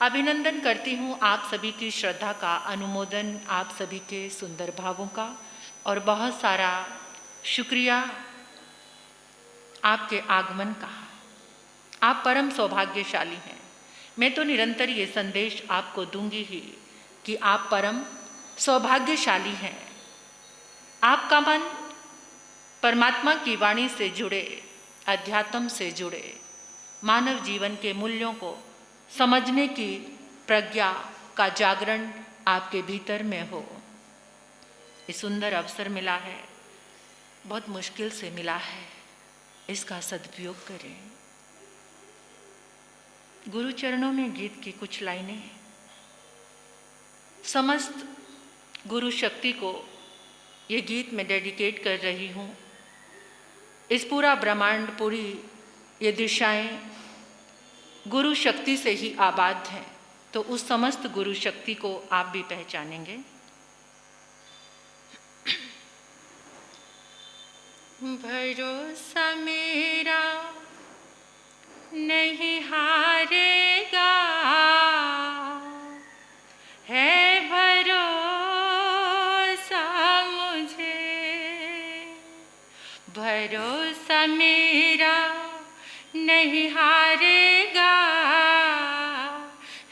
अभिनंदन करती हूँ आप सभी की श्रद्धा का, अनुमोदन आप सभी के सुंदर भावों का और बहुत सारा शुक्रिया आपके आगमन का। आप परम सौभाग्यशाली हैं। मैं तो निरंतर ये संदेश आपको दूंगी ही कि आप परम सौभाग्यशाली हैं। आपका मन परमात्मा की वाणी से जुड़े, अध्यात्म से जुड़े, मानव जीवन के मूल्यों को समझने की प्रज्ञा का जागरण आपके भीतर में हो। इस सुंदर अवसर मिला है, बहुत मुश्किल से मिला है, इसका सदुपयोग करें। गुरु चरणों में गीत की कुछ लाइनें। समस्त गुरु शक्ति को ये गीत मैं डेडिकेट कर रही हूँ। इस पूरा ब्रह्मांड, पूरी ये दिशाएं गुरु शक्ति से ही आबाद हैं, तो उस समस्त गुरु शक्ति को आप भी पहचानेंगे। भरोसा मेरा नहीं हारेगा, है भरोसा मुझे। भरोसा मेरा नहीं हारेगा,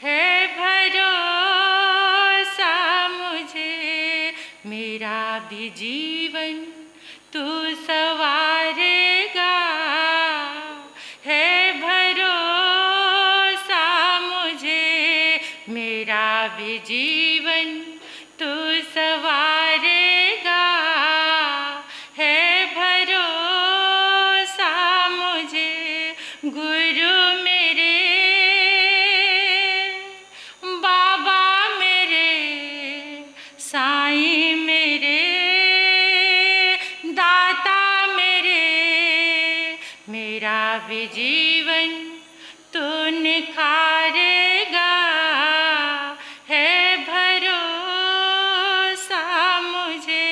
है भरोसा मुझे। मेरा भी जीवन तू सवारेगा, है भरोसा मुझे। मेरा भी जीवन तू सवारेगा, है भरोसा मुझे। गुरु मेरे, बाबा मेरे, साईं मेरे, दाता मेरे, मेरा भी जीवन तू निखारेगा, है भरोसा मुझे।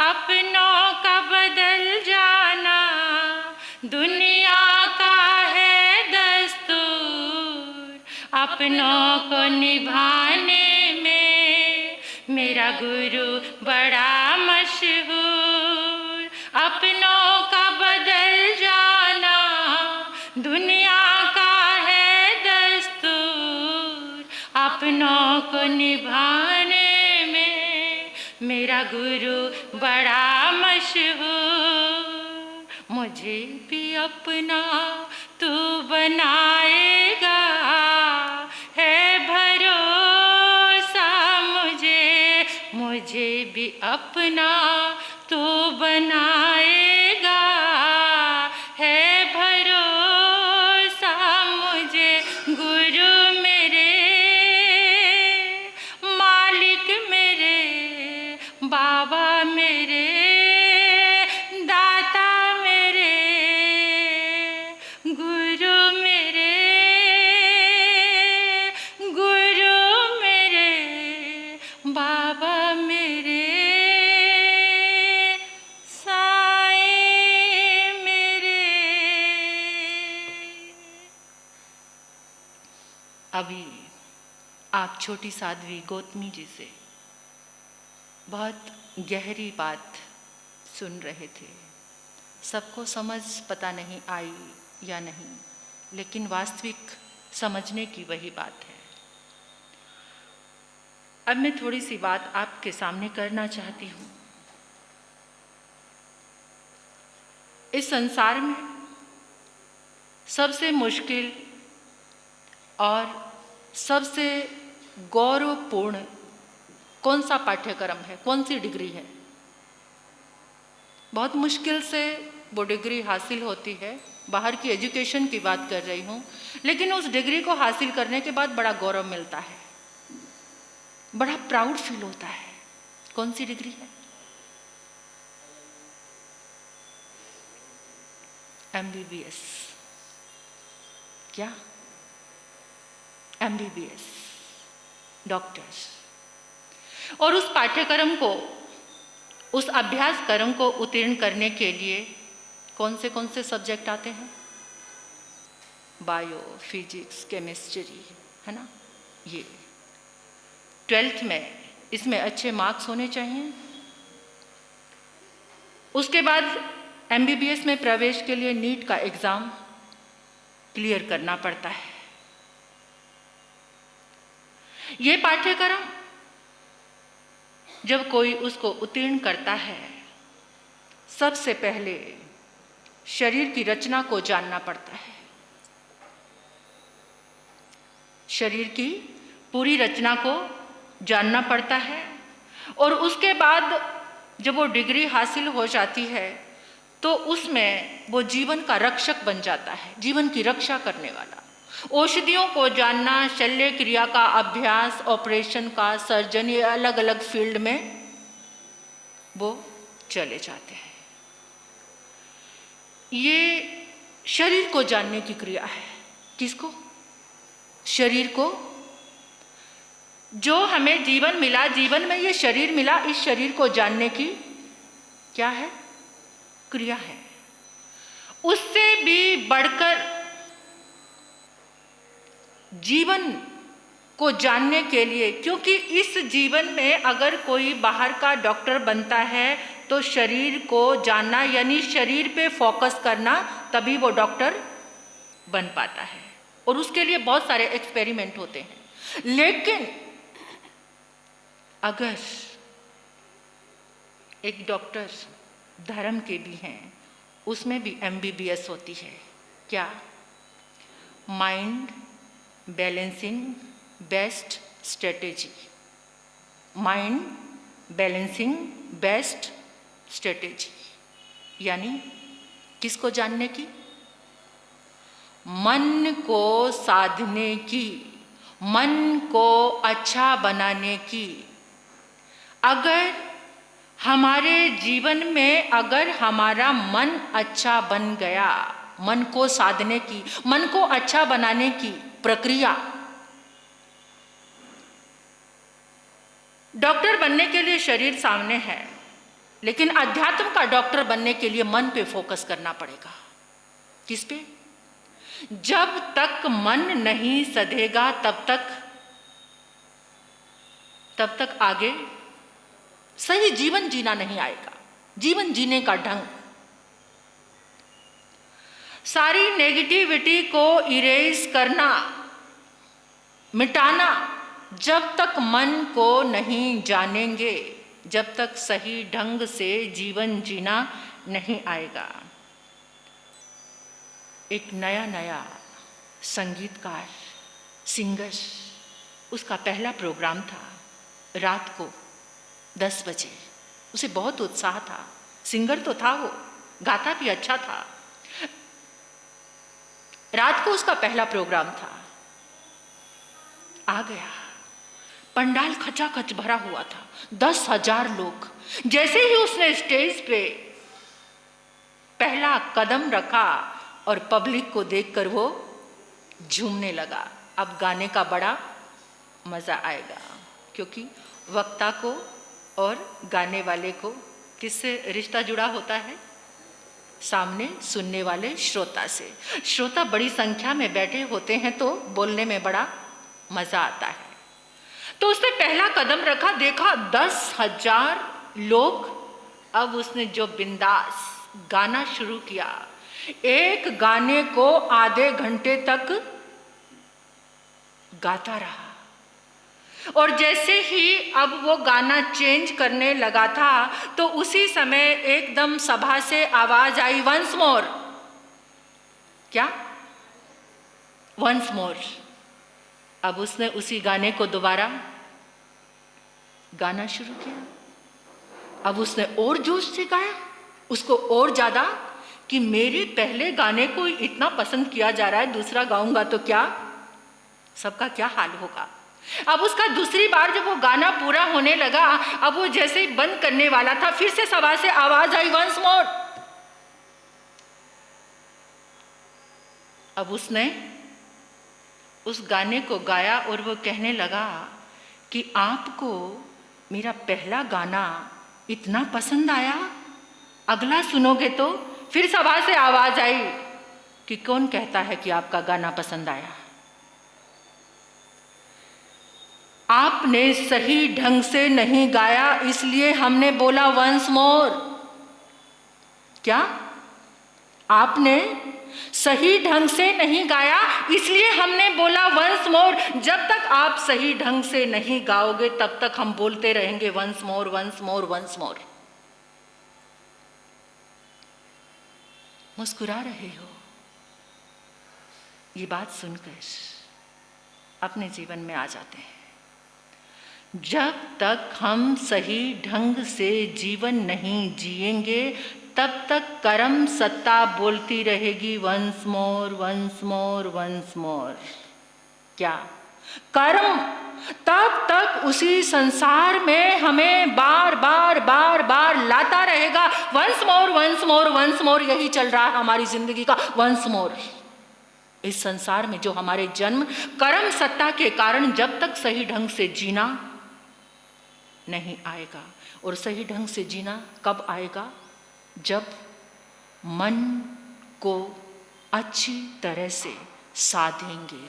अपनों का बदल जाना दुनिया का है दस्तूर, अपनों को निभाने में मेरा गुरु बड़ा मशहूर। अपनों का बदल जाना दुनिया का है दस्तूर, अपनों को निभाने में मेरा गुरु बड़ा मशहूर। मुझे भी अपना तू बनाएगा, है भरोसा मुझे। मुझे भी अपना तू बनाएगा, है भरोसा मुझे। गुरु मेरे, मालिक मेरे, बाबा मेरे, दाता मेरे। गुरु मेरे, गुरु मेरे, बाबा मेरे, साईं मेरे। अभी आप छोटी साध्वी गौतमी जी से बहुत गहरी बात सुन रहे थे। सबको समझ पता नहीं आई या नहीं, लेकिन वास्तविक समझने की वही बात है। अब मैं थोड़ी सी बात आपके सामने करना चाहती हूँ। इस संसार में सबसे मुश्किल और सबसे गौरवपूर्ण कौन सा पाठ्यक्रम है, कौन सी डिग्री है? बहुत मुश्किल से वो डिग्री हासिल होती है। बाहर की एजुकेशन की बात कर रही हूँ, लेकिन उस डिग्री को हासिल करने के बाद बड़ा गौरव मिलता है, बड़ा प्राउड फील होता है। कौन सी डिग्री है? MBBS। क्या? MBBS, doctors. और उस पाठ्यक्रम को, उस अभ्यासक्रम को उत्तीर्ण करने के लिए कौन से सब्जेक्ट आते हैं? बायो, फिजिक्स, केमिस्ट्री, है ना। ये 12th में इसमें अच्छे मार्क्स होने चाहिए। उसके बाद MBBS में प्रवेश के लिए नीट का एग्ज़ाम क्लियर करना पड़ता है। ये पाठ्यक्रम जब कोई उसको उत्तीर्ण करता है, सबसे पहले शरीर की रचना को जानना पड़ता है। शरीर की पूरी रचना को जानना पड़ता है और उसके बाद जब वो डिग्री हासिल हो जाती है तो उसमें वो जीवन का रक्षक बन जाता है, जीवन की रक्षा करने वाला। औषधियों को जानना, शल्य क्रिया का अभ्यास, ऑपरेशन का, सर्जन, ये अलग अलग फील्ड में वो चले जाते हैं। ये शरीर को जानने की क्रिया है। किसको? शरीर को। जो हमें जीवन मिला, जीवन में ये शरीर मिला, इस शरीर को जानने की क्या है? क्रिया है। उससे भी बढ़कर जीवन को जानने के लिए, क्योंकि इस जीवन में अगर कोई बाहर का डॉक्टर बनता है तो शरीर को जानना यानी शरीर पे फोकस करना, तभी वो डॉक्टर बन पाता है। और उसके लिए बहुत सारे एक्सपेरिमेंट होते हैं। लेकिन अगर एक डॉक्टर धर्म के भी हैं, उसमें भी MBBS होती है। क्या? Mind balancing best strategy. Mind balancing best strategy यानी किसको जानने की? मन को साधने की, मन को अच्छा बनाने की। अगर हमारे जीवन में अगर हमारा मन अच्छा बन गया, मन को साधने की, मन को अच्छा बनाने की प्रक्रिया। डॉक्टर बनने के लिए शरीर सामने है, लेकिन अध्यात्म का डॉक्टर बनने के लिए मन पे फोकस करना पड़ेगा। किस पे? जब तक मन नहीं सधेगा तब तक आगे सही जीवन जीना नहीं आएगा। जीवन जीने का ढंग, सारी नेगेटिविटी को इरेज करना, मिटाना, जब तक मन को नहीं जानेंगे, जब तक सही ढंग से जीवन जीना नहीं आएगा। एक नया संगीतकार, सिंगर, उसका पहला प्रोग्राम था रात को 10 बजे। उसे बहुत उत्साह था। सिंगर तो था वो, गाता भी अच्छा था। रात को उसका पहला प्रोग्राम था। आ गया, पंडाल खचाखच भरा हुआ था, 10,000 लोग। जैसे ही उसने स्टेज पे पहला कदम रखा और पब्लिक को देखकर वो झूमने लगा। अब गाने का बड़ा मजा आएगा, क्योंकि वक्ता को और गाने वाले को किससे रिश्ता जुड़ा होता है? सामने सुनने वाले श्रोता से। श्रोता बड़ी संख्या में बैठे होते हैं तो बोलने में बड़ा मजा आता है। तो उसने पहला कदम रखा, देखा 10,000 लोग। अब उसने जो बिंदास गाना शुरू किया, एक गाने को आधे घंटे तक गाता रहा। और जैसे ही अब वो गाना चेंज करने लगा था तो उसी समय एकदम सभा से आवाज आई, वंस मोर। क्या? Once more. अब उसने उसी गाने को दोबारा गाना शुरू किया। अब उसने और जोश से गाया, उसको और ज्यादा, कि मेरे पहले गाने को इतना पसंद किया जा रहा है, दूसरा गाऊंगा तो क्या, सबका क्या हाल होगा। अब उसका दूसरी बार जब वो गाना पूरा होने लगा, अब वो जैसे ही बंद करने वाला था, फिर से सभा से आवाज आई, वंस मोर। अब उसने उस गाने को गाया और वो कहने लगा कि आपको मेरा पहला गाना इतना पसंद आया, अगला सुनोगे तो? फिर सभा से आवाज आई कि कौन कहता है कि आपका गाना पसंद आया? आपने सही ढंग से नहीं गाया, इसलिए हमने बोला वंस मोर। क्या? आपने सही ढंग से नहीं गाया, इसलिए हमने बोला वंस मोर। जब तक आप सही ढंग से नहीं गाओगे तब तक हम बोलते रहेंगे once more, once more, once more. मुस्कुरा रहे हो, ये बात सुनकर अपने जीवन में आ जाते हैं। जब तक हम सही ढंग से जीवन नहीं जिएंगे तब तक कर्म सत्ता बोलती रहेगी once more, once more, once more. क्या? कर्म तब तक उसी संसार में हमें बार बार बार बार लाता रहेगा। Once more, once more, once more, यही चल रहा है हमारी जिंदगी का, वंस मोर। इस संसार में जो हमारे जन्म कर्म सत्ता के कारण जब तक सही ढंग से जीना नहीं आएगा, और सही ढंग से जीना कब आएगा? जब मन को अच्छी तरह से साधेंगे,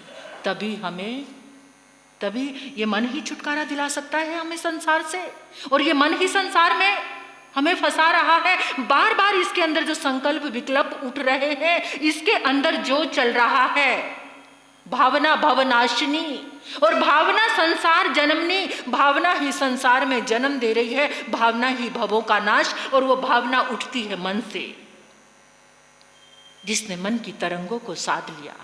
तभी ये मन ही छुटकारा दिला सकता है हमें संसार से। और ये मन ही संसार में हमें फंसा रहा है। बार बार इसके अंदर जो संकल्प विकल्प उठ रहे हैं, इसके अंदर जो चल रहा है, भावना भवनाशिनी, और भावना संसार जन्मनी। भावना ही संसार में जन्म दे रही है, भावना ही भवों का नाश। और वो भावना उठती है मन से। जिसने मन की तरंगों को साध लिया,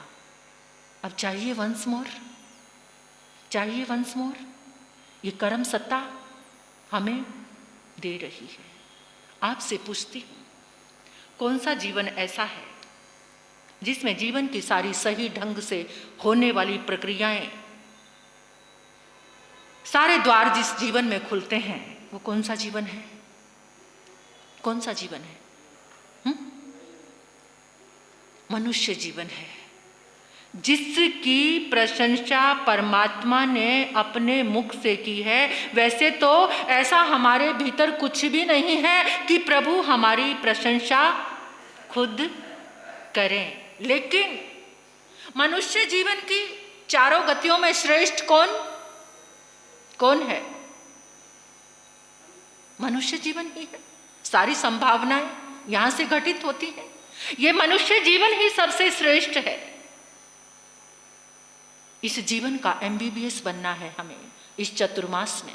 अब चाहिए वंस मोर, चाहिए वंस मोर। ये कर्म सत्ता हमें दे रही है। आपसे पूछती हूं, कौन सा जीवन ऐसा है जिसमें जीवन की सारी सही ढंग से होने वाली प्रक्रियाएं, सारे द्वार जिस जीवन में खुलते हैं, वो कौन सा जीवन है? कौन सा जीवन है? मनुष्य जीवन है, जिसकी प्रशंसा परमात्मा ने अपने मुख से की है। वैसे तो ऐसा हमारे भीतर कुछ भी नहीं है कि प्रभु हमारी प्रशंसा खुद करें, लेकिन मनुष्य जीवन की चारों गतियों में श्रेष्ठ कौन है? मनुष्य जीवन ही है। सारी संभावनाएं यहां से घटित होती हैं। ये मनुष्य जीवन ही सबसे श्रेष्ठ है। इस जीवन का MBBS बनना है हमें। इस चतुर्मास में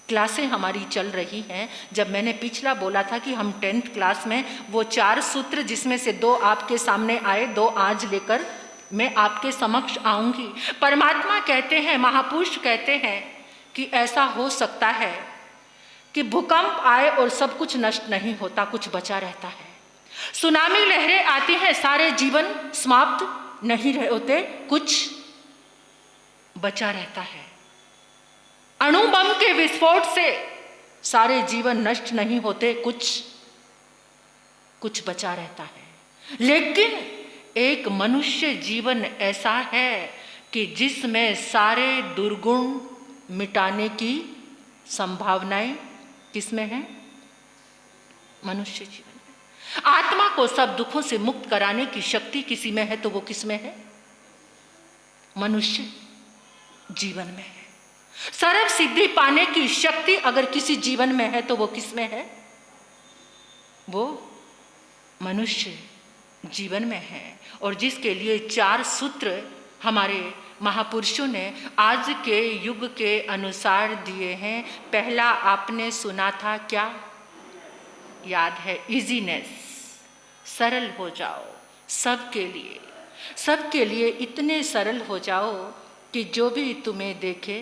क्लासें हमारी चल रही हैं। जब मैंने पिछला बोला था कि हम 10th क्लास में वो 4 सूत्र, जिसमें से 2 आपके सामने आए, 2 आज लेकर मैं आपके समक्ष आऊंगी। परमात्मा कहते हैं, महापुरुष कहते हैं कि ऐसा हो सकता है कि भूकंप आए और सब कुछ नष्ट नहीं होता, कुछ बचा रहता है। सुनामी लहरें आती हैं, सारे जीवन समाप्त नहीं होते, कुछ बचा रहता है। अणु बम के विस्फोट से सारे जीवन नष्ट नहीं होते, कुछ बचा रहता है। लेकिन एक मनुष्य जीवन ऐसा है कि जिसमें सारे दुर्गुण मिटाने की संभावनाएं किसमें है? मनुष्य जीवन में। आत्मा को सब दुखों से मुक्त कराने की शक्ति किसी में है तो वो किसमें है? मनुष्य जीवन में है। सर्व सिद्धि पाने की शक्ति अगर किसी जीवन में है तो वो किसमें है? वो मनुष्य जीवन में है। और जिसके लिए 4 सूत्र हमारे महापुरुषों ने आज के युग के अनुसार दिए हैं। पहला आपने सुना था, क्या याद है? इजीनेस, सरल हो जाओ सबके लिए इतने सरल हो जाओ कि जो भी तुम्हें देखे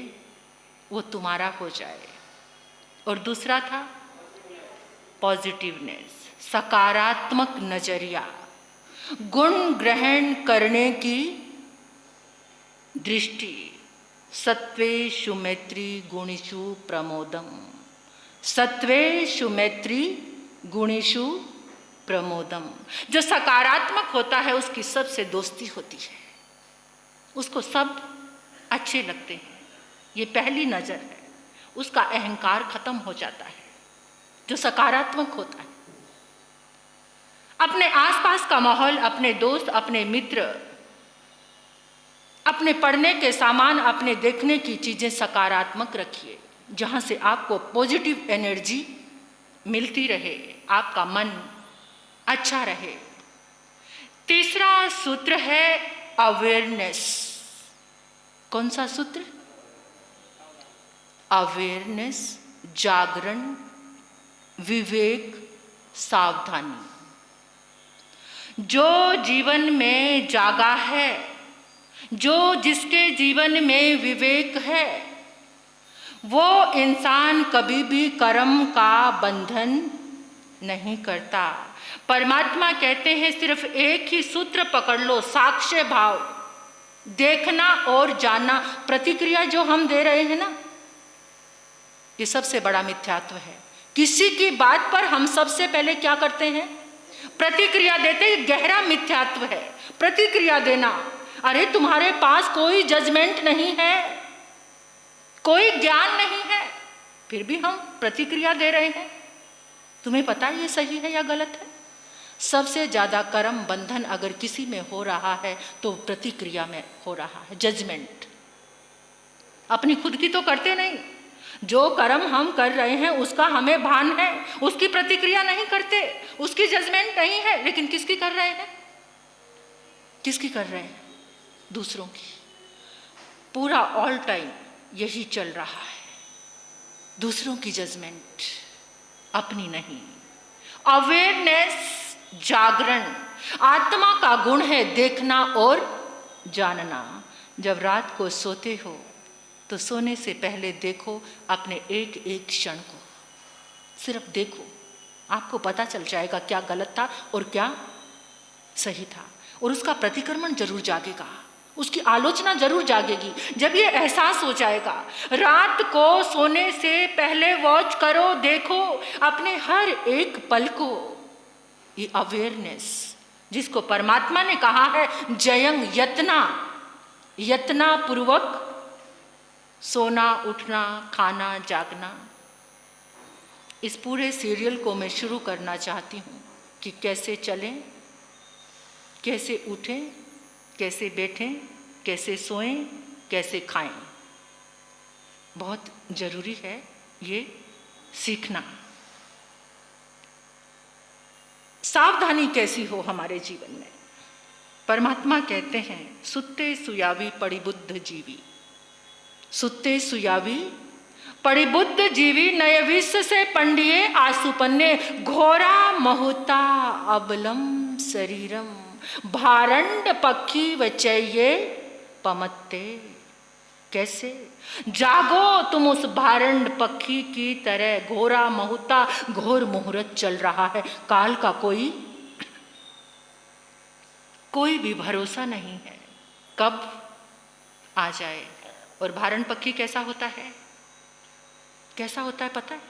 वो तुम्हारा हो जाए। और दूसरा था पॉजिटिवनेस, सकारात्मक नजरिया, गुण ग्रहण करने की दृष्टि। सत्वेषु मैत्री गुणेषु प्रमोदम, सत्वेषु मैत्री गुणेषु प्रमोदम। जो सकारात्मक होता है उसकी सबसे दोस्ती होती है, उसको सब अच्छे लगते हैं। ये पहली नजर है, उसका अहंकार खत्म हो जाता है। जो सकारात्मक होता है, अपने आसपास का माहौल, अपने दोस्त, अपने मित्र, अपने पढ़ने के सामान, अपने देखने की चीज़ें सकारात्मक रखिए, जहाँ से आपको पॉजिटिव एनर्जी मिलती रहे, आपका मन अच्छा रहे। तीसरा सूत्र है अवेयरनेस। कौन सा सूत्र? अवेयरनेस, जागरण, विवेक, सावधानी। जो जीवन में जागा है, जो जिसके जीवन में विवेक है, वो इंसान कभी भी कर्म का बंधन नहीं करता। परमात्मा कहते हैं सिर्फ एक ही सूत्र पकड़ लो, साक्ष्य भाव, देखना और जानना। प्रतिक्रिया जो हम दे रहे हैं ना, ये सबसे बड़ा मिथ्यात्व है। किसी की बात पर हम सबसे पहले क्या करते हैं? प्रतिक्रिया देते हैं। गहरा मिथ्यात्व है प्रतिक्रिया देना। अरे तुम्हारे पास कोई जजमेंट नहीं है, कोई ज्ञान नहीं है, फिर भी हम प्रतिक्रिया दे रहे हैं। तुम्हें पता है ये सही है या गलत है? सबसे ज्यादा कर्म बंधन अगर किसी में हो रहा है तो प्रतिक्रिया में हो रहा है, जजमेंट। अपनी खुद की तो करते नहीं। जो कर्म हम कर रहे हैं उसका हमें भान है, उसकी प्रतिक्रिया नहीं करते, उसकी जजमेंट नहीं है, लेकिन किसकी कर रहे हैं? किसकी कर रहे हैं? दूसरों की। पूरा ऑल टाइम यही चल रहा है, दूसरों की जजमेंट, अपनी नहीं। अवेयरनेस, जागरण, आत्मा का गुण है देखना और जानना। जब रात को सोते हो तो सोने से पहले देखो अपने एक एक क्षण को, सिर्फ देखो, आपको पता चल जाएगा क्या गलत था और क्या सही था। और उसका प्रतिक्रमण जरूर जागेगा, उसकी आलोचना जरूर जागेगी। जब ये एहसास हो जाएगा, रात को सोने से पहले वॉच करो, देखो अपने हर एक पल को। ये अवेयरनेस, जिसको परमात्मा ने कहा है जयं यतना, यतना पूर्वक सोना, उठना, खाना, जागना। इस पूरे सीरियल को मैं शुरू करना चाहती हूँ कि कैसे चलें, कैसे उठें, कैसे बैठें, कैसे सोएं, कैसे खाएं। बहुत जरूरी है ये सीखना। सावधानी कैसी हो हमारे जीवन में? परमात्मा कहते हैं सुत्ते सुयावी पड़िबुद्ध जीवी, सुत्ते सुयावी पड़िबुद्ध जीवी, नय विष से पंडिये आसुपन्ने, घोरा महुता अबलम शरीरम, भारंड पक्षी वचैये पमत्ते। कैसे? जागो तुम उस भारंड पक्षी की तरह। घोरा महुता, घोर मुहूर्त चल रहा है, काल का कोई भी भरोसा नहीं है, कब आ जाए। और भारंड पक्षी कैसा होता है? कैसा होता है पता है?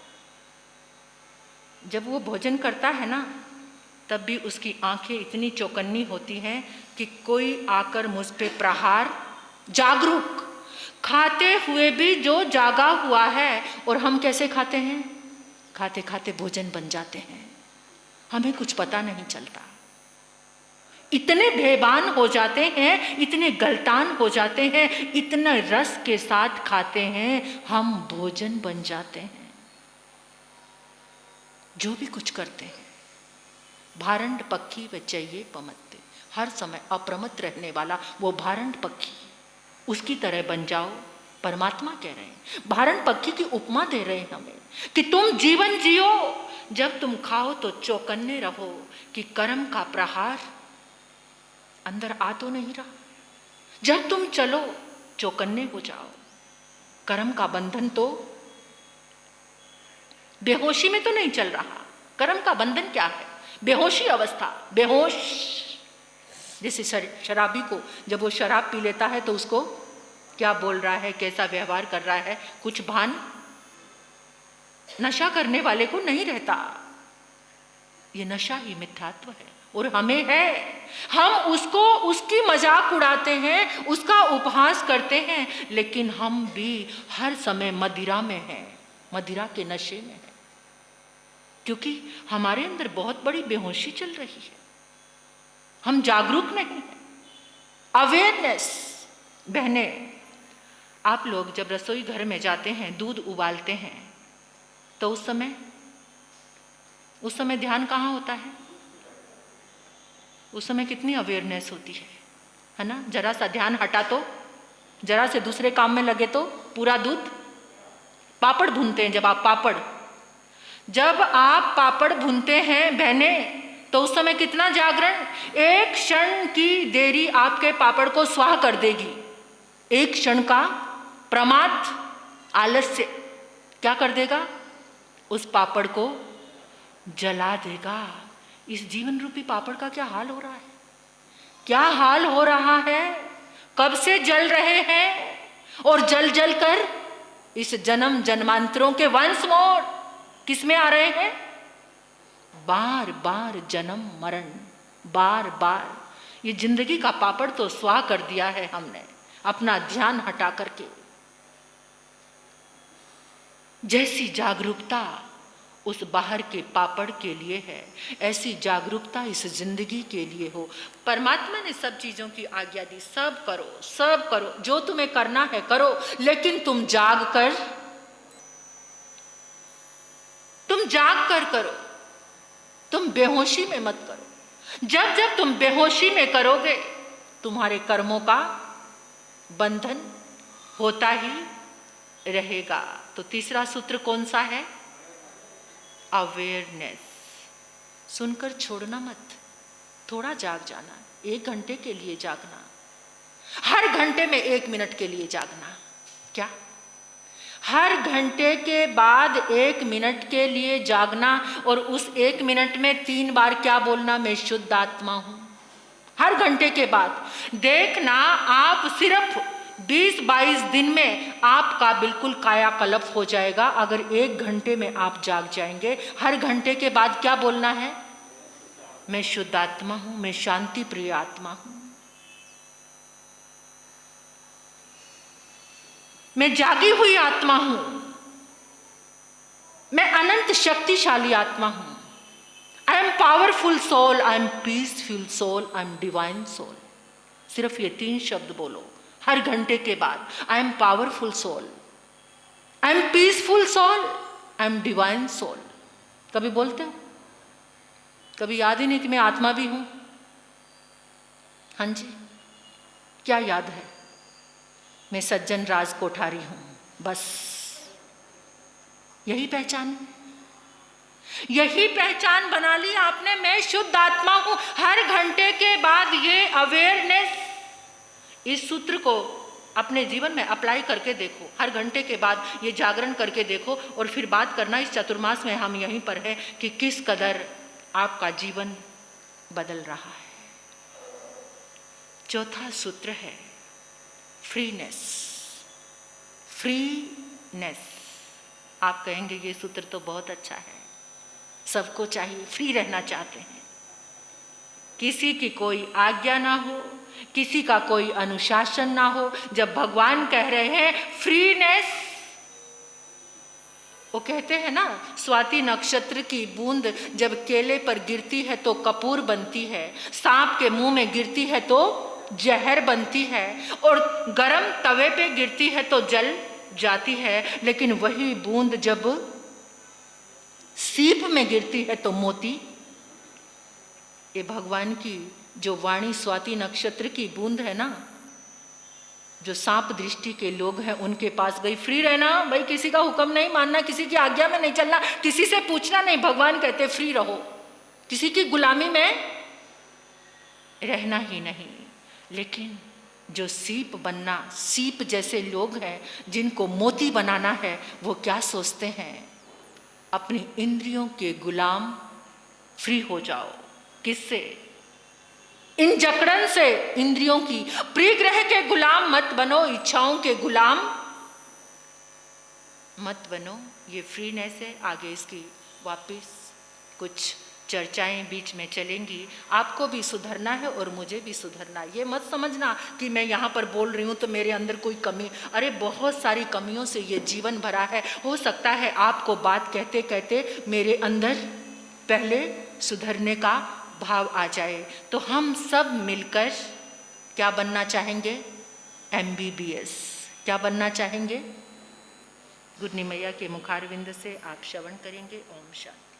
जब वो भोजन करता है ना, तब भी उसकी आंखें इतनी चौकन्नी होती हैं कि कोई आकर मुझ पे प्रहार, जागरूक, खाते हुए भी जो जागा हुआ है। और हम कैसे खाते हैं? खाते खाते भोजन बन जाते हैं, हमें कुछ पता नहीं चलता। इतने बेईमान हो जाते हैं, इतने गलतान हो जाते हैं, इतने रस के साथ खाते हैं, हम भोजन बन जाते हैं। जो भी कुछ करते हैं, भारंड पक्षी वचैये पमत्ते, हर समय अप्रमत्त रहने वाला वो भारंड पक्षी, उसकी तरह बन जाओ। परमात्मा कह रहे हैं, भारंड पक्षी की उपमा दे रहे हैं हमें कि तुम जीवन जियो, जब तुम खाओ तो चौकन्ने रहो कि कर्म का प्रहार अंदर आ तो नहीं रहा। जब तुम चलो चौकन्ने हो जाओ, कर्म का बंधन तो बेहोशी में तो नहीं चल रहा। कर्म का बंधन क्या है? बेहोशी अवस्था, बेहोश। जैसे शराबी को जब वो शराब पी लेता है तो उसको क्या बोल रहा है, कैसा व्यवहार कर रहा है, कुछ भान नशा करने वाले को नहीं रहता। ये नशा ही मिथ्यात्व है और हमें है। हम उसको, उसकी मजाक उड़ाते हैं, उसका उपहास करते हैं, लेकिन हम भी हर समय मदिरा में हैं, मदिरा के नशे में हैं, क्योंकि हमारे अंदर बहुत बड़ी बेहोशी चल रही है, हम जागरूक नहीं हैं। अवेयरनेस, बहनें, आप लोग जब रसोई घर में जाते हैं, दूध उबालते हैं, तो उस समय ध्यान कहाँ होता है? उस समय कितनी अवेयरनेस होती है ना? जरा सा ध्यान हटा तो, जरा से दूसरे काम में लगे तो पूरा दूध। पापड़ भूनते हैं, जब आप पापड़ भूनते हैं बहनें, तो उस समय कितना जागरण? एक क्षण की देरी आपके पापड़ को स्वाह कर देगी। एक क्षण का प्रमाद, आलस्य क्या कर देगा? उस पापड़ को जला देगा। इस जीवन रूपी पापड़ का क्या हाल हो रहा है? क्या हाल हो रहा है? कब से जल रहे हैं और जल जल कर इस जन्म जन्मांतरों के वंश मोर किस में आ रहे हैं? बार बार जन्म मरण, बार बार। ये जिंदगी का पापड़ तो स्वाह कर दिया है हमने, अपना ध्यान हटा करके। जैसी जागरूकता उस बाहर के पापड़ के लिए है, ऐसी जागरूकता इस जिंदगी के लिए हो। परमात्मा ने सब चीजों की आज्ञा दी, सब करो, सब करो, जो तुम्हें करना है करो, लेकिन तुम जाग कर करो, तुम बेहोशी में मत करो। जब जब तुम बेहोशी में करोगे, तुम्हारे कर्मों का बंधन होता ही रहेगा। तो तीसरा सूत्र कौन सा है? अवेयरनेस। सुनकर छोड़ना मत, थोड़ा जाग जाना, 1 घंटे के लिए जागना, हर घंटे में 1 मिनट के लिए जागना। क्या? हर घंटे के बाद 1 मिनट के लिए जागना, और उस 1 मिनट में 3 बार क्या बोलना? मैं शुद्ध आत्मा हूं। हर घंटे के बाद देखना, आप सिर्फ 20-22 दिन में आपका बिल्कुल कायाकल्प हो जाएगा, अगर 1 घंटे में आप जाग जाएंगे। हर घंटे के बाद क्या बोलना है? मैं शुद्ध आत्मा हूं, मैं शांति प्रिय आत्मा हूं, मैं जागी हुई आत्मा हूं, मैं अनंत शक्तिशाली आत्मा हूं। I am powerful soul, I am peaceful soul, I am divine soul. सिर्फ ये 3 शब्द बोलो हर घंटे के बाद। I am powerful soul, I am peaceful soul, I am divine soul. कभी बोलते हो? कभी याद ही नहीं कि मैं आत्मा भी हूं? हाँ जी, क्या याद है? मैं सज्जन राज कोठारी हूं, बस यही पहचान, यही पहचान बना ली आपने। मैं शुद्ध आत्मा हूं। हर घंटे के बाद ये अवेयरनेस, इस सूत्र को अपने जीवन में अप्लाई करके देखो। हर घंटे के बाद ये जागरण करके देखो, और फिर बात करना इस चतुर्मास में हम यहीं पर है कि किस कदर आपका जीवन बदल रहा है। चौथा सूत्र है फ्रीनेस। फ्रीनेस। आप कहेंगे ये सूत्र तो बहुत अच्छा है, सबको चाहिए, फ्री रहना चाहते हैं, किसी की कोई आज्ञा ना हो, किसी का कोई अनुशासन ना हो। जब भगवान कह रहे हैं फ्रीनेस, वो कहते हैं ना, स्वाति नक्षत्र की बूंद जब केले पर गिरती है तो कपूर बनती है, सांप के मुंह में गिरती है तो जहर बनती है, और गरम तवे पे गिरती है तो जल जाती है। लेकिन वही बूंद जब सीप में गिरती है तो मोती। ये भगवान की जो वाणी स्वाति नक्षत्र की बूंद है ना, जो सांप दृष्टि के लोग हैं उनके पास गई। फ्री रहना भाई, किसी का हुक्म नहीं मानना, किसी की आज्ञा में नहीं चलना, किसी से पूछना नहीं। भगवान कहते फ्री रहो, किसी की गुलामी में रहना ही नहीं। लेकिन जो सीप बनना, सीप जैसे लोग हैं जिनको मोती बनाना है, वो क्या सोचते हैं? अपनी इंद्रियों के गुलाम फ्री हो जाओ। किससे? इन जकड़न से, इंद्रियों की। प्रियग्रह के गुलाम मत बनो, इच्छाओं के गुलाम मत बनो। ये फ्रीनेस है। आगे इसकी वापस कुछ चर्चाएं बीच में चलेंगी। आपको भी सुधरना है और मुझे भी सुधरना है। ये मत समझना कि मैं यहाँ पर बोल रही हूँ तो मेरे अंदर कोई कमी, अरे बहुत सारी कमियों से ये जीवन भरा है। हो सकता है आपको बात कहते कहते मेरे अंदर पहले सुधरने का भाव आ जाए। तो हम सब मिलकर क्या बनना चाहेंगे? MBBS। क्या बनना चाहेंगे? गुरनी मैया के मुखारविंद से आप श्रवण करेंगे। ओम शांति।